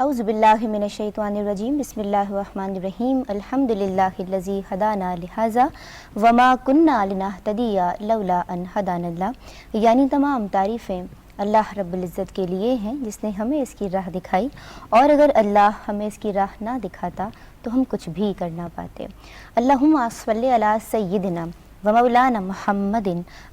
اعوذ باللہ من الشیطان الرجیم بسم اللہ الرحمن الرحیم الحمدللہ الذی ہدانا لہذا وما کننا لنہتدی لولا ان ہدانا اللہ، یعنی تمام تعریفیں اللہ رب العزت کے لیے ہیں جس نے ہمیں اس کی راہ دکھائی، اور اگر اللہ ہمیں اس کی راہ نہ دکھاتا تو ہم کچھ بھی کر نہ پاتے۔ اللہم صلی علی سیدنا ومولانا محمد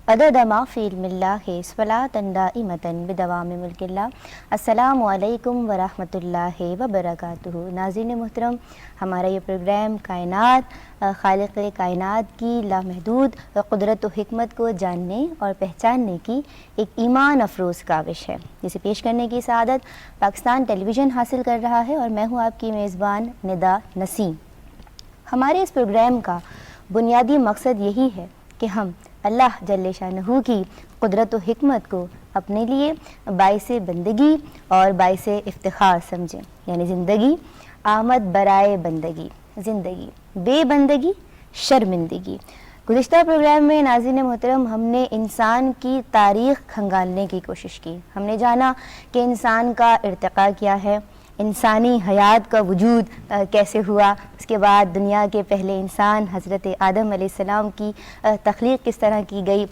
عدد ما فی علم اللہ صلاۃ دائمۃ بدوام ملک اللہ۔ السلام علیکم ورحمۃ اللہ وبرکاتہ۔ ناظرین محترم، ہمارا یہ پروگرام کائنات، خالق کائنات کی لامحدود قدرت و حکمت کو جاننے اور پہچاننے کی ایک ایمان افروز کاوش ہے، جسے پیش کرنے کی سعادت پاکستان ٹیلی ویژن حاصل کر رہا ہے، اور میں ہوں آپ کی میزبان ندا نسیم۔ ہمارے اس پروگرام کا بنیادی مقصد یہی ہے کہ ہم اللہ جل شانہ کی قدرت و حکمت کو اپنے لیے باعث بندگی اور باعث افتخار سمجھیں، یعنی زندگی آمد برائے بندگی، زندگی بے بندگی شرمندگی۔ گزشتہ پروگرام میں ناظرین محترم ہم نے انسان کی تاریخ کھنگالنے کی کوشش کی۔ ہم نے جانا کہ انسان کا ارتقاء کیا ہے، انسانی حیات کا وجود کیسے ہوا، اس کے بعد دنیا کے پہلے انسان حضرت آدم علیہ السلام کی تخلیق کس طرح کی گئی۔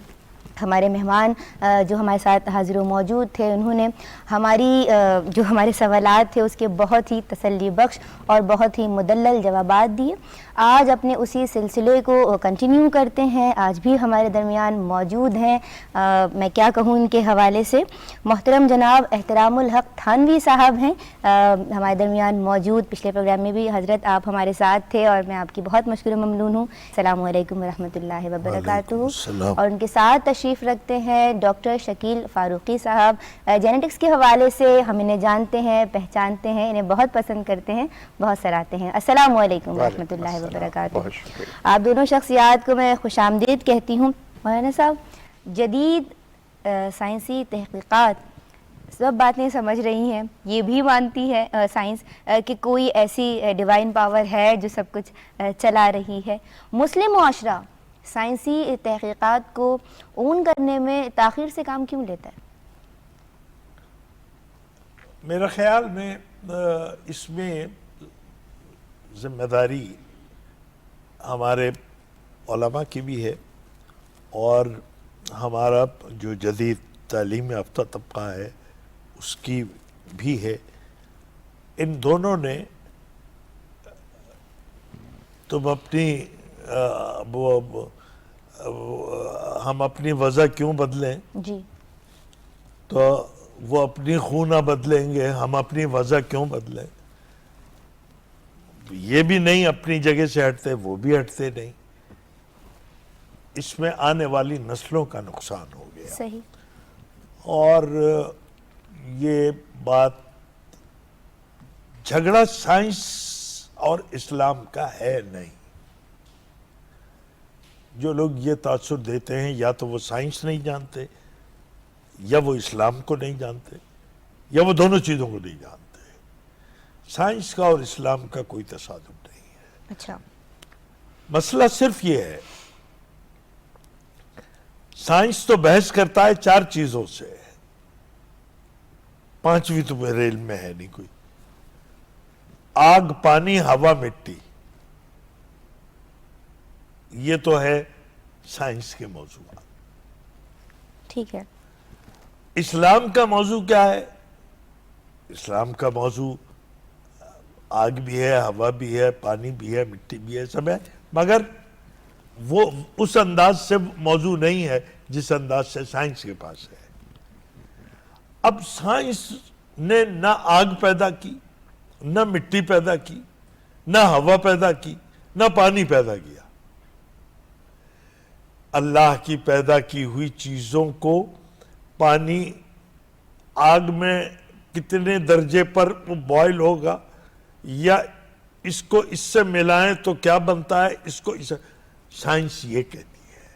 ہمارے مہمان جو ہمارے ساتھ حاضر و موجود تھے، انہوں نے ہمارے سوالات تھے اس کے بہت ہی تسلی بخش اور بہت ہی مدلل جوابات دیے۔ آج اپنے اسی سلسلے کو کنٹینیو کرتے ہیں، آج بھی ہمارے درمیان موجود ہیں، میں کیا کہوں ان کے حوالے سے، محترم جناب احترام الحق تھانوی صاحب ہیں ہمارے درمیان موجود۔ پچھلے پروگرام میں بھی حضرت آپ ہمارے ساتھ تھے اور میں آپ کی بہت مشکور و ممنون ہوں۔ السلام علیکم ورحمۃ اللہ وبرکاتہ۔ اور ان کے ساتھ تشریف رکھتے ہیں ڈاکٹر شکیل فاروقی صاحب، جینیٹکس کے حوالے سے ہم انہیں جانتے ہیں، پہچانتے ہیں، انہیں بہت پسند کرتے ہیں، بہت سراہتے ہیں۔ السلام علیکم ورحمۃ اللہ وبرکاتہ۔ آپ دونوں شخصیات کو میں خوش آمدید کہتی ہوں۔ مولانا صاحب، جدید سائنسی تحقیقات سب باتیں سمجھ رہی ہیں، یہ بھی مانتی ہے سائنس کہ کوئی ایسی ڈیوائن پاور ہے جو سب کچھ چلا رہی ہے۔ مسلم معاشرہ سائنسی تحقیقات کو اون کرنے میں تاخیر سے کام کیوں لیتا ہے؟ میرا خیال میں اس میں ذمہ داری ہمارے علماء کی بھی ہے، اور ہمارا جو جدید تعلیم یافتہ طبقہ ہے اس کی بھی ہے۔ ان دونوں نے تم اپنی ہم اپنی وضع کیوں بدلیں جی، تو وہ اپنی خون نہ بدلیں گے، ہم اپنی وضع کیوں بدلیں؟ یہ بھی نہیں اپنی جگہ سے ہٹتے، وہ بھی ہٹتے نہیں، اس میں آنے والی نسلوں کا نقصان ہو گیا۔ صحیح۔ اور یہ بات جھگڑا سائنس اور اسلام کا ہے نہیں۔ جو لوگ یہ تاثر دیتے ہیں یا تو وہ سائنس نہیں جانتے، یا وہ اسلام کو نہیں جانتے، یا وہ دونوں چیزوں کو نہیں جانتے۔ سائنس کا اور اسلام کا کوئی تصادم نہیں ہے۔ اچھا، مسئلہ صرف یہ ہے، سائنس تو بحث کرتا ہے 4 چیزوں سے، 5ویں تو میرے علم میں ہے نہیں کوئی۔ آگ، پانی، ہوا، مٹی، یہ تو ہے سائنس کے موضوعات۔ ٹھیک ہے۔ اسلام کا موضوع کیا ہے؟ اسلام کا موضوع آگ بھی ہے، ہوا بھی ہے، پانی بھی ہے، مٹی بھی ہے، سب ہے، مگر وہ اس انداز سے موضوع نہیں ہے جس انداز سے سائنس کے پاس ہے۔ اب سائنس نے نہ آگ پیدا کی، نہ مٹی پیدا کی، نہ ہوا پیدا کی، نہ پانی پیدا کیا۔ اللہ کی پیدا کی ہوئی چیزوں کو پانی آگ میں کتنے درجے پر وہ بوائل ہوگا، یا اس کو اس سے ملائیں تو کیا بنتا ہے، اس کو سائنس یہ کہتی ہے۔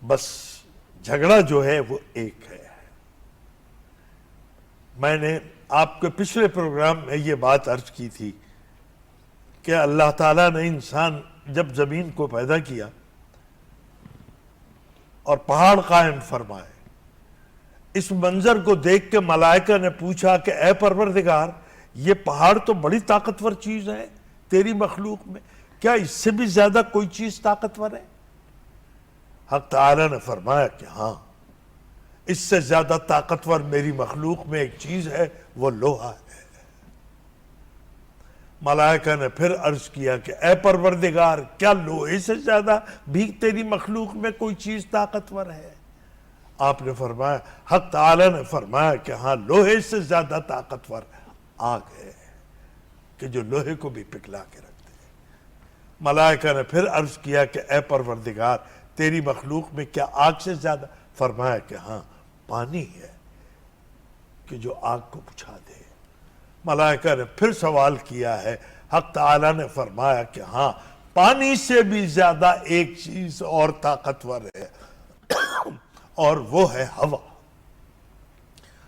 بس جھگڑا جو ہے وہ ایک ہے۔ میں نے آپ کے پچھلے پروگرام میں یہ بات عرض کی تھی کہ اللہ تعالیٰ نے انسان جب زمین کو پیدا کیا اور پہاڑ قائم فرمائے، اس منظر کو دیکھ کے ملائکہ نے پوچھا کہ اے پروردگار یہ پہاڑ تو بڑی طاقتور چیز ہے تیری مخلوق میں، کیا اس سے بھی زیادہ کوئی چیز طاقتور ہے؟ حق تعالی نے فرمایا کہ ہاں، اس سے زیادہ طاقتور میری مخلوق میں ایک چیز ہے، وہ لوہا ہے۔ ملائکہ نے پھر عرض کیا کہ اے پروردگار کیا لوہے سے زیادہ بھی تیری مخلوق میں کوئی چیز طاقتور ہے؟ آپ نے فرمایا، حق تعالی نے فرمایا کہ ہاں، لوہے سے زیادہ طاقتور آگ ہے کہ جو لوہے کو بھی پگھلا کے رکھتے ہیں۔ ملائکہ نے پھر عرض کیا کہ اے پروردگار تیری مخلوق میں کیا آگ سے زیادہ؟ فرمایا کہ ہاں، پانی ہے کہ جو آگ کو بجھا دے۔ ملائکہ نے پھر سوال کیا ہے، حق تعالی نے فرمایا کہ ہاں، پانی سے بھی زیادہ ایک چیز اور طاقتور ہے اور وہ ہے ہوا،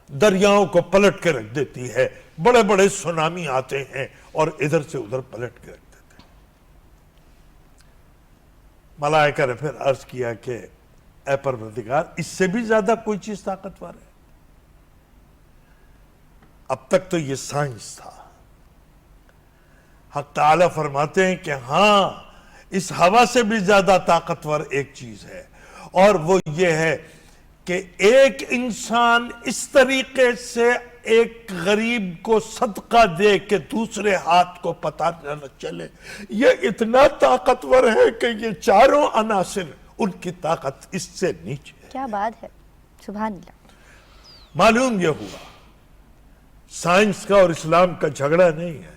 دریاؤں کو پلٹ کے رکھ دیتی ہے، بڑے بڑے سونامی آتے ہیں اور ادھر سے ادھر پلٹ کے رکھ دیتے ہیں۔ ملائکہ نے پھر عرض کیا کہ اے پروردگار اس سے بھی زیادہ کوئی چیز طاقتور ہے؟ اب تک تو یہ سائنس تھا۔ حق تعالی فرماتے ہیں کہ ہاں، اس ہوا سے بھی زیادہ طاقتور ایک چیز ہے، اور وہ یہ ہے کہ ایک انسان اس طریقے سے ایک غریب کو صدقہ دے کہ دوسرے ہاتھ کو پتہ نہ چلے، یہ اتنا طاقتور ہے کہ یہ چاروں عناصر ان کی طاقت اس سے نیچے ہے۔ کیا بات ہے، سبحان اللہ۔ معلوم یہ ہوا سائنس کا اور اسلام کا جھگڑا نہیں ہے،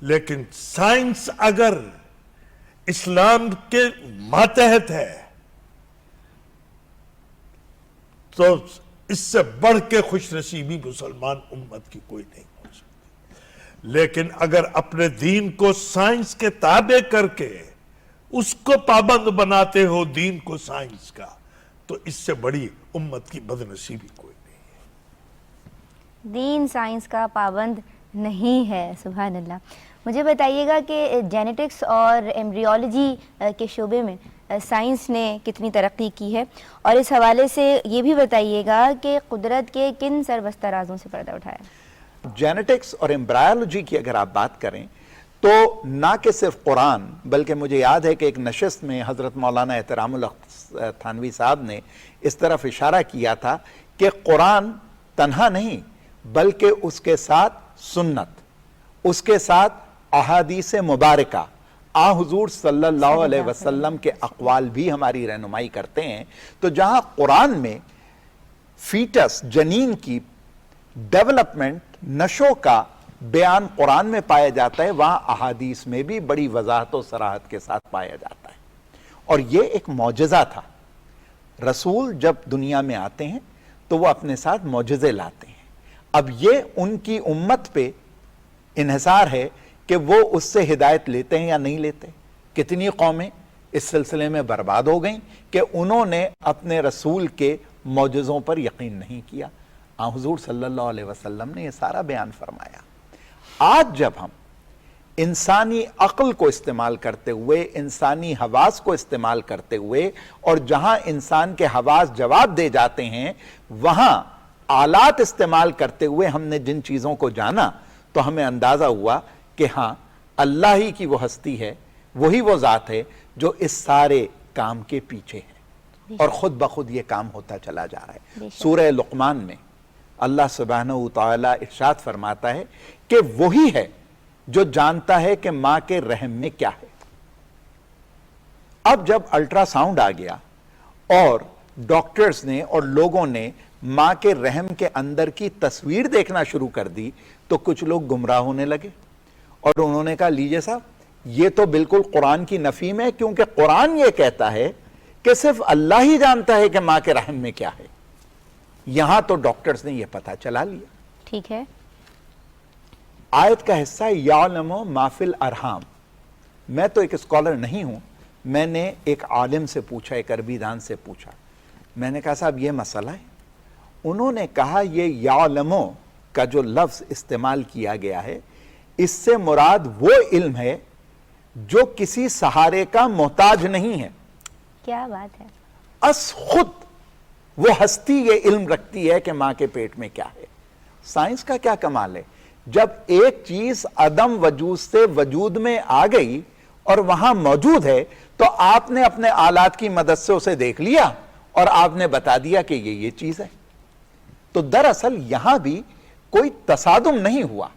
لیکن سائنس اگر اسلام کے ماتحت ہے تو اس سے بڑھ کے خوش نصیبی مسلمان امت کی کوئی نہیں ہو سکتی۔ لیکن اگر اپنے دین کو سائنس کے تابع کر کے اس کو پابند بناتے ہو دین کو سائنس کا، تو اس سے بڑی امت کی بد نصیبی کوئی نہیں ہے۔ دین سائنس کا پابند نہیں ہے، سبحان اللہ۔ مجھے بتائیے گا کہ جینیٹکس اور ایمبریولوجی کے شعبے میں سائنس نے کتنی ترقی کی ہے، اور اس حوالے سے یہ بھی بتائیے گا کہ قدرت کے کن سربستہ رازوں سے پردہ اٹھایا؟ جینیٹکس اور ایمبرائیولوجی کی اگر آپ بات کریں تو نہ کہ صرف قرآن، بلکہ مجھے یاد ہے کہ ایک نشست میں حضرت مولانا احترام الحق تھانوی صاحب نے اس طرف اشارہ کیا تھا کہ قرآن تنہا نہیں بلکہ اس کے ساتھ سنت، اس کے ساتھ احادیث مبارکہ، حضور صلی اللہ علیہ وسلم کے اقوال بھی ہماری رہنمائی کرتے ہیں۔ تو جہاں قرآن میں فیٹس، جنین کی ڈیولپمنٹ، نشو کا بیان قرآن میں پایا جاتا ہے، وہاں احادیث میں بھی بڑی وضاحت و صراحت کے ساتھ پایا جاتا ہے، اور یہ ایک معجزہ تھا۔ رسول جب دنیا میں آتے ہیں تو وہ اپنے ساتھ معجزے لاتے ہیں۔ اب یہ ان کی امت پہ انحصار ہے کہ وہ اس سے ہدایت لیتے ہیں یا نہیں لیتے۔ کتنی قومیں اس سلسلے میں برباد ہو گئیں کہ انہوں نے اپنے رسول کے معجزوں پر یقین نہیں کیا۔ حضور صلی اللہ علیہ وسلم نے یہ سارا بیان فرمایا۔ آج جب ہم انسانی عقل کو استعمال کرتے ہوئے، انسانی حواس کو استعمال کرتے ہوئے، اور جہاں انسان کے حواس جواب دے جاتے ہیں وہاں آلات استعمال کرتے ہوئے ہم نے جن چیزوں کو جانا، تو ہمیں اندازہ ہوا کہ ہاں، اللہ ہی کی وہ ہستی ہے، وہی وہ ذات ہے جو اس سارے کام کے پیچھے ہے، اور خود بخود یہ کام ہوتا چلا جا رہا ہے۔ سورہ لقمان میں اللہ سبحانہ وتعالی ارشاد فرماتا ہے کہ وہی ہے جو جانتا ہے کہ ماں کے رحم میں کیا ہے۔ اب جب الٹرا ساؤنڈ آ گیا اور ڈاکٹرز نے اور لوگوں نے ماں کے رحم کے اندر کی تصویر دیکھنا شروع کر دی تو کچھ لوگ گمراہ ہونے لگے، اور انہوں نے کہا لیجئے صاحب یہ تو بالکل قرآن کی نفی میں ہے، کیونکہ قرآن یہ کہتا ہے کہ صرف اللہ ہی جانتا ہے کہ ماں کے رحم میں کیا ہے۔ یہاں تو ڈاکٹرز نے یہ پتہ چلا لیا۔ ٹھیک ہے، آیت کا حصہ یعلم ما فی الارحام۔ میں تو ایک اسکالر نہیں ہوں، میں نے ایک عالم سے پوچھا، ایک عربی دان سے پوچھا، میں نے کہا صاحب یہ مسئلہ ہے؟ انہوں نے کہا یہ یعلمو کا جو لفظ استعمال کیا گیا ہے اس سے مراد وہ علم ہے جو کسی سہارے کا محتاج نہیں ہے۔ کیا بات ہے۔ خود وہ ہستی یہ علم رکھتی ہے کہ ماں کے پیٹ میں کیا ہے۔ سائنس کا کیا کمال ہے، جب ایک چیز عدم وجود سے وجود میں آ گئی اور وہاں موجود ہے تو آپ نے اپنے آلات کی مدد سے اسے دیکھ لیا اور آپ نے بتا دیا کہ یہ چیز ہے۔ تو دراصل یہاں بھی کوئی تصادم نہیں ہوا،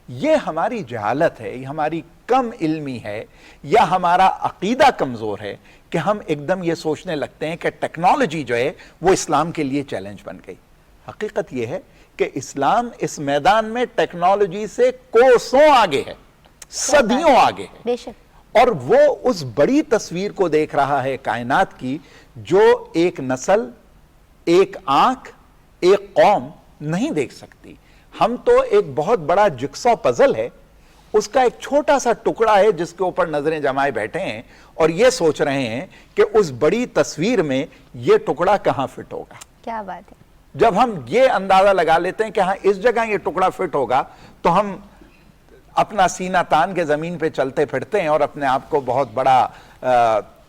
یہ ہماری جہالت ہے، یہ ہماری کم علمی ہے، یا ہمارا عقیدہ کمزور ہے کہ ہم ایک دم یہ سوچنے لگتے ہیں کہ ٹیکنالوجی جو ہے وہ اسلام کے لیے چیلنج بن گئی۔ حقیقت یہ ہے کہ اسلام اس میدان میں ٹیکنالوجی سے کوسوں آگے ہے، صدیوں آگے ہے، بے شک، اور وہ اس بڑی تصویر کو دیکھ رہا ہے کائنات کی جو ایک نسل، ایک آنکھ، ایک قوم نہیں دیکھ سکتی۔ ہم تو ایک بہت بڑا جگسا پزل ہے، اس کا ایک چھوٹا سا ٹکڑا ہے جس کے اوپر نظریں جمائے بیٹھے ہیں اور یہ سوچ رہے ہیں کہ اس بڑی تصویر میں یہ ٹکڑا کہاں فٹ ہوگا۔ کیا بات ہے۔ جب ہم یہ اندازہ لگا لیتے ہیں کہ ہاں اس جگہ یہ ٹکڑا فٹ ہوگا تو ہم اپنا سینہ تان کے زمین پہ چلتے پھرتے ہیں اور اپنے آپ کو بہت بڑا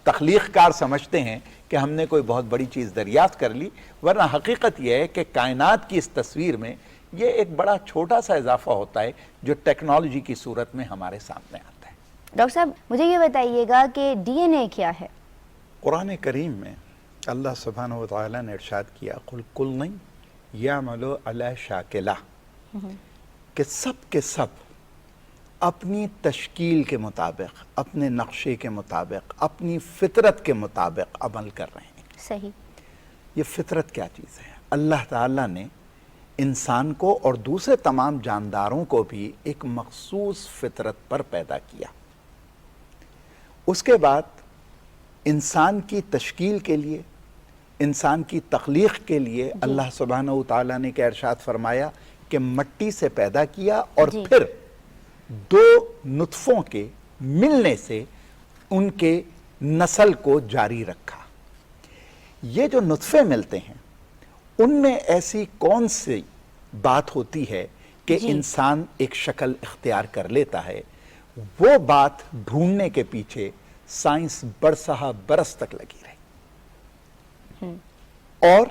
تخلیق کار سمجھتے ہیں کہ ہم نے کوئی بہت بڑی چیز دریافت کر لی، ورنہ حقیقت یہ ہے کہ کائنات کی اس تصویر میں یہ ایک بڑا چھوٹا سا اضافہ ہوتا ہے جو ٹیکنالوجی کی صورت میں ہمارے سامنے آتا ہے۔ ڈاکٹر صاحب مجھے یہ بتائیے گا کہ ڈی این اے کیا ہے؟ قرآن کریم میں اللہ سبحانہ و تعالیٰ نے ارشاد کیا قل کل یعمل علی شاکلہ، کہ سب کے سب اپنی تشکیل کے مطابق، اپنے نقشے کے مطابق، اپنی فطرت کے مطابق عمل کر رہے ہیں۔ صحیح۔ یہ فطرت کیا چیز ہے؟ اللہ تعالیٰ نے انسان کو اور دوسرے تمام جانداروں کو بھی ایک مخصوص فطرت پر پیدا کیا۔ اس کے بعد انسان کی تشکیل کے لیے، انسان کی تخلیق کے لیے اللہ سبحانہ و تعالیٰ نے کیا ارشاد فرمایا کہ مٹی سے پیدا کیا اور پھر دو نطفوں کے ملنے سے ان کے نسل کو جاری رکھا۔ یہ جو نطفے ملتے ہیں ان میں ایسی کون سی بات ہوتی ہے کہ انسان ایک شکل اختیار کر لیتا ہے؟ وہ بات ڈھونڈنے کے پیچھے سائنس برسہ برس تک لگی رہی، اور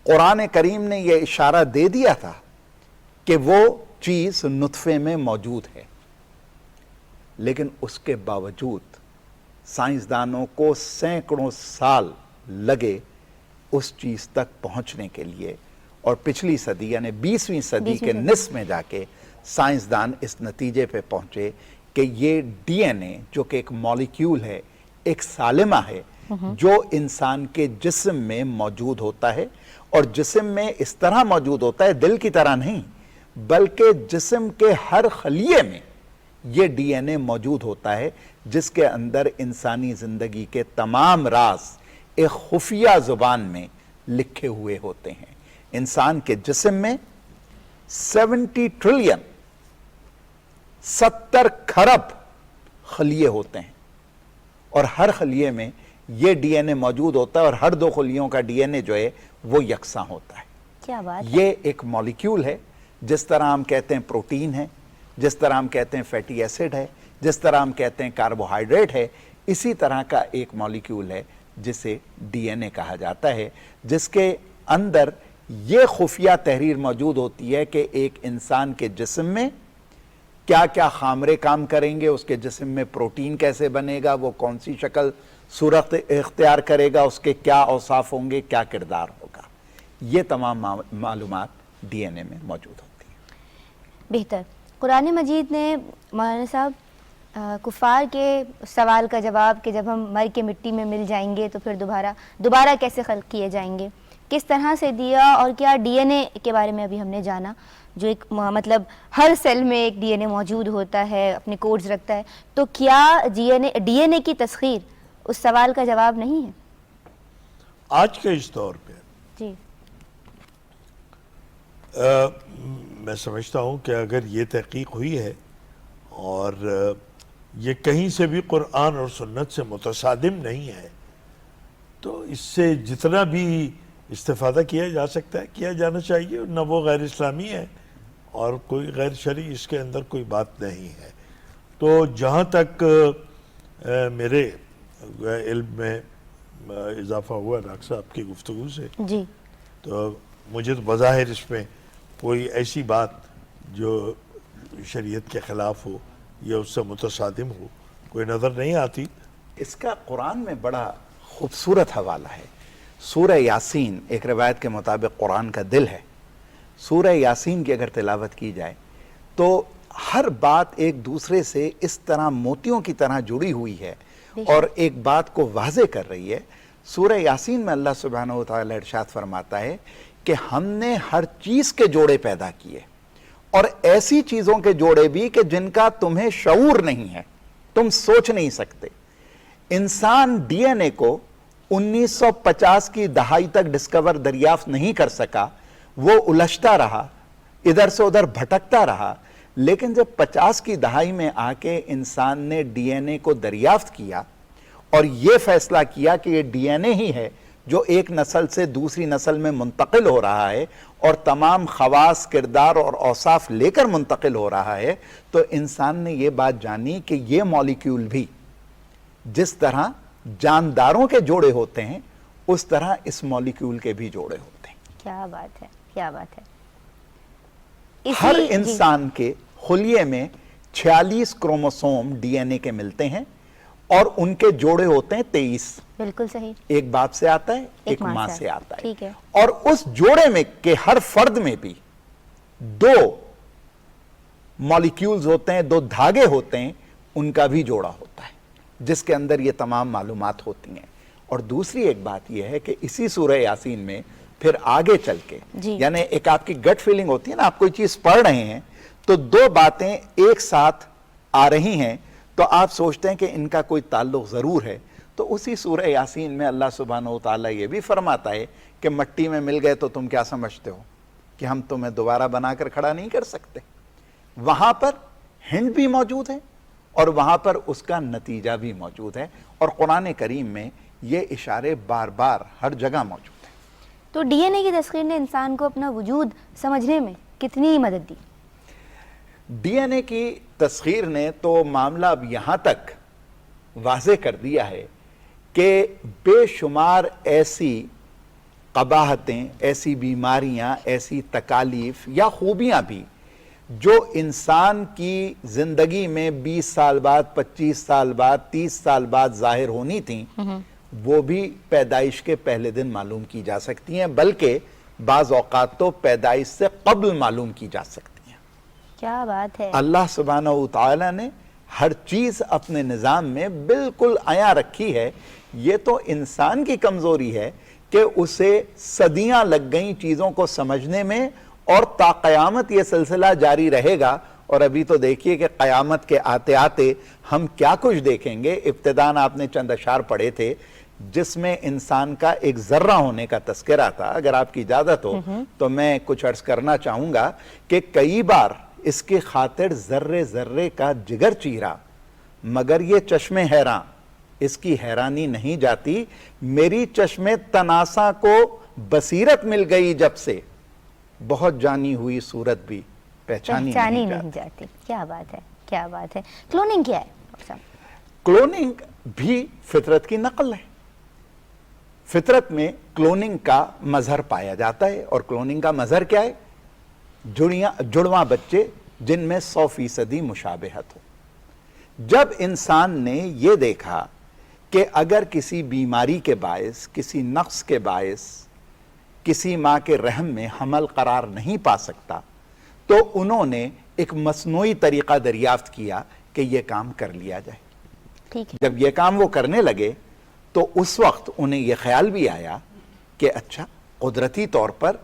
قرآن کریم نے یہ اشارہ دے دیا تھا کہ وہ چیز نطفے میں موجود ہے، لیکن اس کے باوجود سائنسدانوں کو سینکڑوں سال لگے اس چیز تک پہنچنے کے لیے، اور پچھلی صدی یعنی 20ویں صدی کے نصف میں جا کے سائنسدان اس نتیجے پہ پہنچے کہ یہ ڈی این اے جو کہ ایک مالیکیول ہے، ایک سالمہ ہے جو انسان کے جسم میں موجود ہوتا ہے، اور جسم میں اس طرح موجود ہوتا ہے، دل کی طرح نہیں بلکہ جسم کے ہر خلیے میں یہ ڈی این اے موجود ہوتا ہے، جس کے اندر انسانی زندگی کے تمام راز ایک خفیہ زبان میں لکھے ہوئے ہوتے ہیں۔ انسان کے جسم میں 70 ٹریلین 70 کھرب خلیے ہوتے ہیں، اور ہر خلیے میں یہ ڈی این اے موجود ہوتا ہے، اور ہر دو خلیوں کا ڈی این اے جو ہے وہ یکساں ہوتا ہے۔ کیا بات ہے۔ یہ ایک مالیکیول ہے، جس طرح ہم کہتے ہیں پروٹین ہے، جس طرح ہم کہتے ہیں فیٹی ایسڈ ہے، جس طرح ہم کہتے ہیں کاربوہائیڈریٹ ہے، اسی طرح کا ایک مالیکیول ہے جسے ڈی این اے کہا جاتا ہے، جس کے اندر یہ خفیہ تحریر موجود ہوتی ہے کہ ایک انسان کے جسم میں کیا کیا خامرے کام کریں گے، اس کے جسم میں پروٹین کیسے بنے گا، وہ کون سی شکل صورت اختیار کرے گا، اس کے کیا اوصاف ہوں گے، کیا کردار ہوگا، یہ تمام معلومات ڈی این اے میں موجود ہوتی ہیں۔ بہتر۔ قرآن مجید نے مولانا صاحب کفار کے سوال کا جواب کہ جب ہم مر کے مٹی میں مل جائیں گے تو پھر دوبارہ کیسے خلق کیے جائیں گے، کس طرح سے دیا، اور کیا ڈی این اے کے بارے میں ابھی ہم نے جانا، جو ایک مطلب ہر سیل میں ایک ڈی این اے موجود ہوتا ہے، اپنے کوڈز رکھتا ہے، تو کیا ڈی این اے کی تسخیر اس سوال کا جواب نہیں ہے آج کے اس دور پہ؟ جی میں سمجھتا ہوں کہ اگر یہ تحقیق ہوئی ہے اور یہ کہیں سے بھی قرآن اور سنت سے متصادم نہیں ہے تو اس سے جتنا بھی استفادہ کیا جا سکتا ہے کیا جانا چاہیے، نہ وہ غیر اسلامی ہے اور کوئی غیر شرعی اس کے اندر کوئی بات نہیں ہے۔ تو جہاں تک میرے علم میں اضافہ ہوا ڈاکٹر صاحب کی گفتگو سے، جی تو مجھے تو بظاہر اس میں کوئی ایسی بات جو شریعت کے خلاف ہو یا اس سے متصادم ہو کوئی نظر نہیں آتی۔ اس کا قرآن میں بڑا خوبصورت حوالہ ہے۔ سورہ یاسین ایک روایت کے مطابق قرآن کا دل ہے۔ سورہ یاسین کی اگر تلاوت کی جائے تو ہر بات ایک دوسرے سے اس طرح موتیوں کی طرح جڑی ہوئی ہے اور ایک بات کو واضح کر رہی ہے۔ سورہ یاسین میں اللہ سبحانہ و تعالی ارشاد فرماتا ہے کہ ہم نے ہر چیز کے جوڑے پیدا کیے، اور ایسی چیزوں کے جوڑے بھی کہ جن کا تمہیں شعور نہیں ہے، تم سوچ نہیں سکتے۔ انسان ڈی این اے کو 1950 کی دہائی تک ڈسکور دریافت نہیں کر سکا، وہ الجھتا رہا، ادھر سے ادھر بھٹکتا رہا، لیکن جب 50 کی دہائی میں آ کے انسان نے ڈی این اے کو دریافت کیا اور یہ فیصلہ کیا کہ یہ ڈی این اے ہی ہے جو ایک نسل سے دوسری نسل میں منتقل ہو رہا ہے اور تمام خواص، کردار اور اوصاف لے کر منتقل ہو رہا ہے، تو انسان نے یہ بات جانی کہ یہ مالیکیول بھی جس طرح جانداروں کے جوڑے ہوتے ہیں اس طرح اس مالیکیول کے بھی جوڑے ہوتے ہیں۔ کیا بات ہے، کیا بات ہے۔ ہر انسان کے خلیے میں 46 کروموسوم ڈی این اے کے ملتے ہیں اور ان کے جوڑے ہوتے ہیں 23۔ بالکل صحیح۔ ایک باپ سے آتا ہے، ایک ماں سے آتا ہے، ٹھیک ہے۔ اور اس جوڑے میں کے ہر فرد میں بھی 2 مالیکیولز ہوتے ہیں، 2 دھاگے ہوتے ہیں، ان کا بھی جوڑا ہوتا ہے جس کے اندر یہ تمام معلومات ہوتی ہیں۔ اور دوسری ایک بات یہ ہے کہ اسی سورہ یاسین میں پھر آگے چل کے یعنی ایک آپ کی گٹ فیلنگ ہوتی ہے نا، آپ کوئی چیز پڑھ رہے ہیں تو 2 باتیں ایک ساتھ آ رہی ہیں تو آپ سوچتے ہیں کہ ان کا کوئی تعلق ضرور ہے، تو اسی سورہ یاسین میں اللہ سبحانہ و تعالیٰ یہ بھی فرماتا ہے کہ مٹی میں مل گئے تو تم کیا سمجھتے ہو کہ ہم تمہیں دوبارہ بنا کر کھڑا نہیں کر سکتے۔ وہاں پر ہنٹ بھی موجود ہے اور وہاں پر اس کا نتیجہ بھی موجود ہے، اور قرآن کریم میں یہ اشارے بار بار ہر جگہ موجود ہیں۔ تو ڈی این اے کی تسخیر نے انسان کو اپنا وجود سمجھنے میں کتنی مدد دی؟ ڈی این اے کی تسخیر نے تو معاملہ اب یہاں تک واضح کر دیا ہے کہ بے شمار ایسی قباحتیں، ایسی بیماریاں، ایسی تکالیف یا خوبیاں بھی جو انسان کی زندگی میں 20 سال بعد، 25 سال بعد، 30 سال بعد ظاہر ہونی تھیں، وہ بھی پیدائش کے پہلے دن معلوم کی جا سکتی ہیں، بلکہ بعض اوقات تو پیدائش سے قبل معلوم کی جا سکتی ہیں۔ کیا بات ہے۔ اللہ سبحانہ و تعالی نے ہر چیز اپنے نظام میں بالکل عیاں رکھی ہے۔ یہ تو انسان کی کمزوری ہے کہ اسے صدیاں لگ گئیں چیزوں کو سمجھنے میں، اور تا قیامت یہ سلسلہ جاری رہے گا۔ اور ابھی تو دیکھیے کہ قیامت کے آتے آتے ہم کیا کچھ دیکھیں گے۔ ابتداً آپ نے چند اشعار پڑھے تھے جس میں انسان کا ایک ذرہ ہونے کا تذکرہ تھا۔ اگر آپ کی اجازت ہو تو میں کچھ عرض کرنا چاہوں گا کہ کئی بار اس کی خاطر ذرے ذرے کا جگر چیرا، مگر یہ چشم حیراں اس کی حیرانی نہیں جاتی۔ میری چشم تناسا کو بصیرت مل گئی جب سے، بہت جانی ہوئی صورت بھی پہچانی نہیں جاتی۔ کیا بات ہے، کیا بات ہے۔ کلوننگ کیا ہے؟ کلوننگ بھی فطرت کی نقل ہے۔ فطرت میں کلوننگ کا مظہر پایا جاتا ہے، اور کلوننگ کا مظہر کیا ہے؟ جڑواں بچے جن میں 100% مشابہت ہو۔ جب انسان نے یہ دیکھا کہ اگر کسی بیماری کے باعث، کسی نقص کے باعث کسی ماں کے رحم میں حمل قرار نہیں پا سکتا، تو انہوں نے ایک مصنوعی طریقہ دریافت کیا کہ یہ کام کر لیا جائے۔ ٹھیک ہے۔ جب یہ کام وہ کرنے لگے تو اس وقت انہیں یہ خیال بھی آیا کہ اچھا، قدرتی طور پر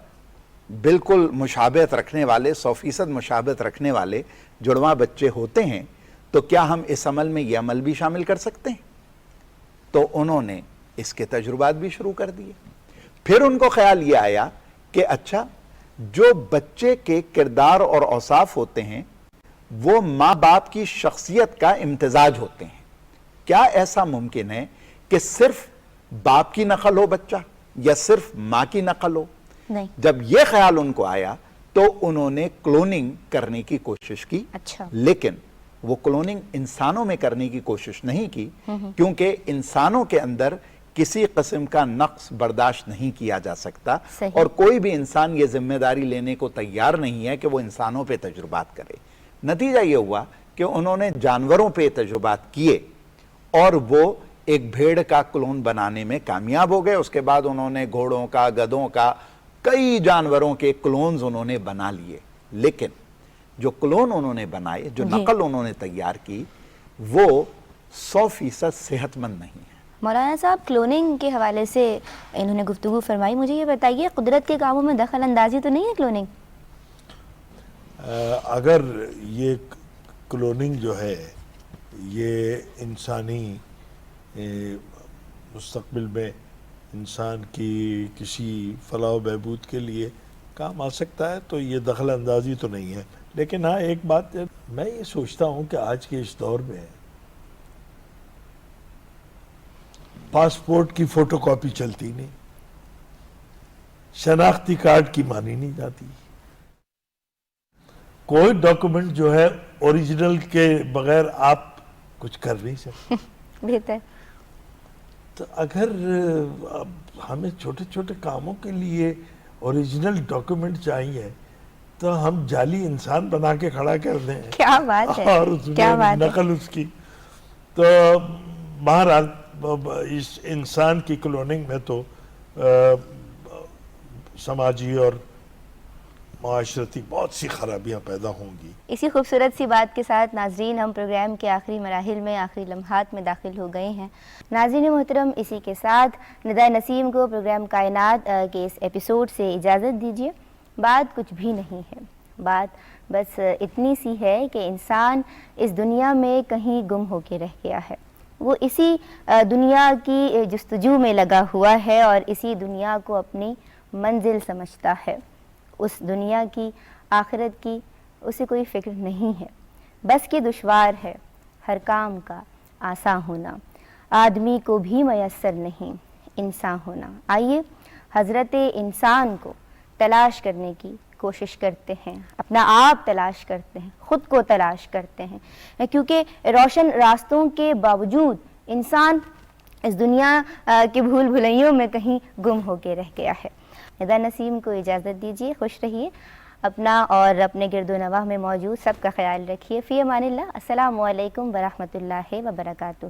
بالکل مشابہت رکھنے والے، 100% مشابہت رکھنے والے جڑواں بچے ہوتے ہیں، تو کیا ہم اس عمل میں یہ عمل بھی شامل کر سکتے ہیں؟ تو انہوں نے اس کے تجربات بھی شروع کر دیے۔ پھر ان کو خیال یہ آیا کہ اچھا، جو بچے کے کردار اور اوصاف ہوتے ہیں وہ ماں باپ کی شخصیت کا امتزاج ہوتے ہیں، کیا ایسا ممکن ہے کہ صرف باپ کی نقل ہو بچہ یا صرف ماں کی نقل ہو؟ نہیں۔ جب یہ خیال ان کو آیا تو انہوں نے کلوننگ کرنے کی کوشش کی۔ اچھا۔ لیکن وہ کلوننگ انسانوں میں کرنے کی کوشش نہیں کی، کیونکہ انسانوں کے اندر کسی قسم کا نقص برداشت نہیں کیا جا سکتا، صحیح۔ اور کوئی بھی انسان یہ ذمہ داری لینے کو تیار نہیں ہے کہ وہ انسانوں پہ تجربات کرے۔ نتیجہ یہ ہوا کہ انہوں نے جانوروں پہ تجربات کیے اور وہ ایک بھیڑ کا کلون بنانے میں کامیاب ہو گئے۔ اس کے بعد انہوں نے گھوڑوں کا، گدھوں کا، کئی جانوروں کے کلونز انہوں نے بنا لیے، لیکن جو کلون انہوں نے بنائے، جو نقل انہوں نے تیار کی، وہ 100% صحت مند نہیں ہے۔ مولانا صاحب، کلوننگ کے حوالے سے انہوں نے گفتگو فرمائی، مجھے یہ بتائیے قدرت کے کاموں میں دخل اندازی تو نہیں ہے کلوننگ؟ اگر یہ کلوننگ جو ہے یہ انسانی مستقبل میں انسان کی کسی فلاح و بہبود کے لیے کام آ سکتا ہے تو یہ دخل اندازی تو نہیں ہے، لیکن ہاں ایک بات میں یہ سوچتا ہوں کہ آج کے اس دور میں پاسپورٹ کی فوٹو کاپی چلتی نہیں، شناختی کارڈ کی مانی نہیں جاتی، کوئی ڈاکومنٹ جو ہے اوریجنل کے بغیر آپ کچھ کر نہیں سکتے۔ بہتر۔ تو اگر ہمیں چھوٹے چھوٹے کاموں کے لیے اوریجنل ڈاکومنٹ چاہیے تو ہم جعلی انسان بنا کے کھڑا کر دیں، کیا بات ہے، اور اس کیا میں بات ہے۔ نقل اس کی، تو بہرحال اس انسان کی کلوننگ میں تو سماجی اور معاشرتی بہت سی خرابیاں پیدا ہوں گی۔ اسی خوبصورت سی بات کے ساتھ ناظرین، ہم پروگرام کے آخری مراحل میں، آخری لمحات میں داخل ہو گئے ہیں۔ ناظرین محترم، اسی کے ساتھ نداء نسیم کو پروگرام کائنات کے اس ایپیسوڈ سے اجازت دیجیے۔ بات کچھ بھی نہیں ہے، بات بس اتنی سی ہے کہ انسان اس دنیا میں کہیں گم ہو کے رہ گیا ہے۔ وہ اسی دنیا کی جستجو میں لگا ہوا ہے اور اسی دنیا کو اپنی منزل سمجھتا ہے۔ اس دنیا کی، آخرت کی اسے کوئی فکر نہیں ہے۔ بس کہ دشوار ہے ہر کام کا آسان ہونا، آدمی کو بھی میسر نہیں انسان ہونا۔ آئیے حضرت انسان کو تلاش کرنے کی کوشش کرتے ہیں، اپنا آپ تلاش کرتے ہیں، خود کو تلاش کرتے ہیں، کیونکہ روشن راستوں کے باوجود انسان اس دنیا کے بھول بھلائیوں میں کہیں گم ہو کے رہ گیا ہے۔ نداء نسیم کو اجازت دیجیے، خوش رہیے، اپنا اور اپنے گرد و نواح میں موجود سب کا خیال رکھیے۔ فی امان اللہ، السلام علیکم ورحمۃ اللہ وبرکاتہ۔